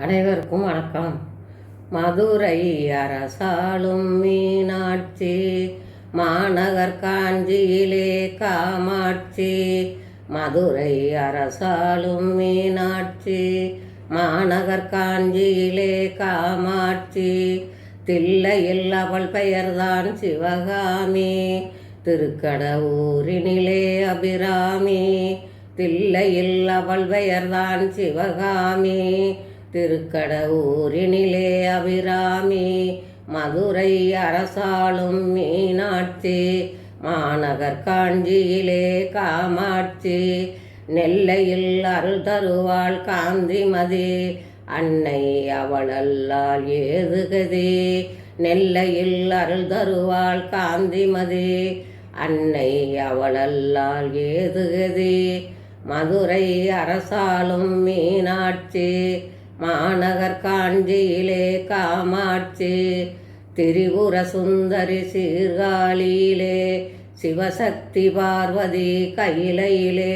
அனைவருக்கும் வணக்கம். மதுரை அரசாளும் மீனாட்சி, மாநகர் காஞ்சியிலே காமாட்சி. மதுரை அரசாளும் மீனாட்சி, மாநகர் காஞ்சியிலே காமாட்சி. தில்லையில் அவள் பெயர்தான் சிவகாமி, திருக்கடவூரினிலே அபிராமி. தில்லையில் அவள் பெயர்தான் சிவகாமி, திருக்கடவூரினிலே அபிராமி. மதுரை அரசாளும் மீனாட்சி, மாநகர் காஞ்சியிலே காமாட்சி. நெல்லையில் அருள் தருவாள் காந்திமதி, அன்னை அவளல்லால் ஏது கதி. நெல்லையில் அருள் தருவாள் காந்திமதி, அன்னை அவளல்லால் ஏது கதி. மதுரை அரசாளும் மீனாட்சி, மாநகர் காஞ்சியிலே காமாட்சி. திரிபுர சுந்தரி சீர்காழியிலே, சிவசக்தி பார்வதி கையிலையிலே.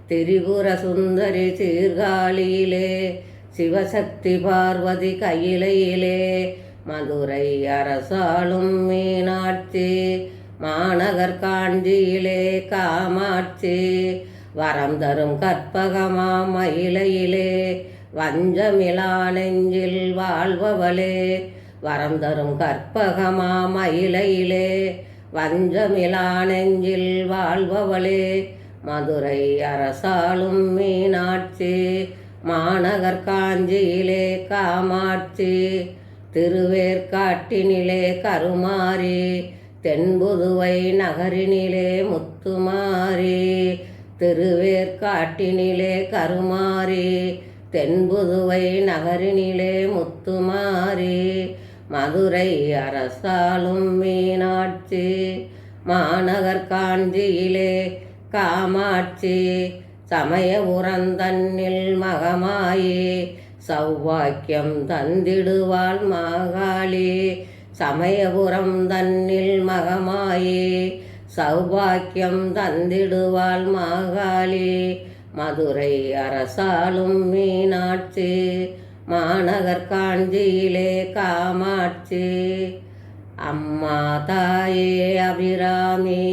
திரிபுர சுந்தரி சீர்காழியிலே, சிவசக்தி பார்வதி கையிலையிலே. மதுரை அரசாளும் மீனாட்சி, மாநகர் காஞ்சியிலே காமாட்சி. வரம் தரும் கற்பகமா மயிலையிலே, வஞ்சமிலா நெஞ்சில் வாழ்பவளே. வரம் தரும் கற்பகமா மயிலையிலே, வஞ்சமிலா நெஞ்சில் வாழ்பவளே. மதுரை அரசாளும் மீனாட்சி, மாநகர் காஞ்சியிலே காமாட்சி. திருவேற்காட்டினிலே கருமாரி, தென்புதுவை நகரினிலே முத்துமாரி. திருவேற்காட்டினிலே கருமாரி, தென்புதுவை நகரினிலே முத்துமாரி. மதுரை அரசாளும் மீனாட்சி, மாநகர் காஞ்சியிலே காமாட்சி. சமயபுரந்தன்னில் மகமாயி, சௌவாக்கியம் தந்திடுவாள் மாகாளி. சமயபுரம் தன்னில் மகமாயி, சௌபாக்கியம் தந்திடுவாள் மாகாளி. மதுரை அரசாளும் மீனாட்சி, மாநகர் காஞ்சியிலே காமாட்சி. அம்மா தாயே அபிராமி,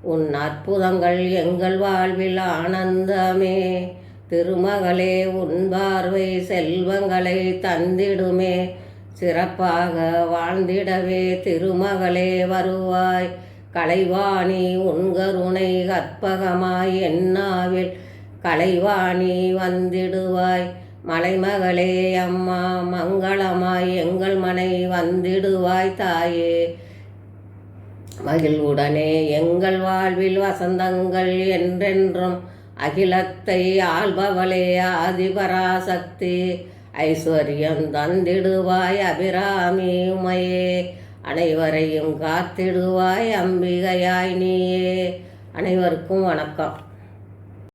உன் அற்புதங்கள் எங்கள் வாழ்வில் ஆனந்தமே. திருமகளே உன் பார்வை செல்வங்களை தந்திடுமே, சிறப்பாக வாழ்ந்திடவே திருமகளே வருவாய். கலைவாணி உன் கருணை கற்பகமாய் என்னாவில் கலைவாணி வந்திடுவாய். மலைமகளே அம்மா மங்களமாய் எங்கள் மனை வந்திடுவாய் தாயே. மகிழ்வுடனே எங்கள் வாழ்வில் வசந்தங்கள் என்றென்றும் அகிலத்தை ஆள்பவளே ஆதிபராசக்தி. ஐஸ்வர்யம் தந்திடுவாய் அபிராமி உமையே, அனைவரையும் காத்திடுவாய் அம்பிகையாய் நீயே. அனைவருக்கும் வணக்கம்.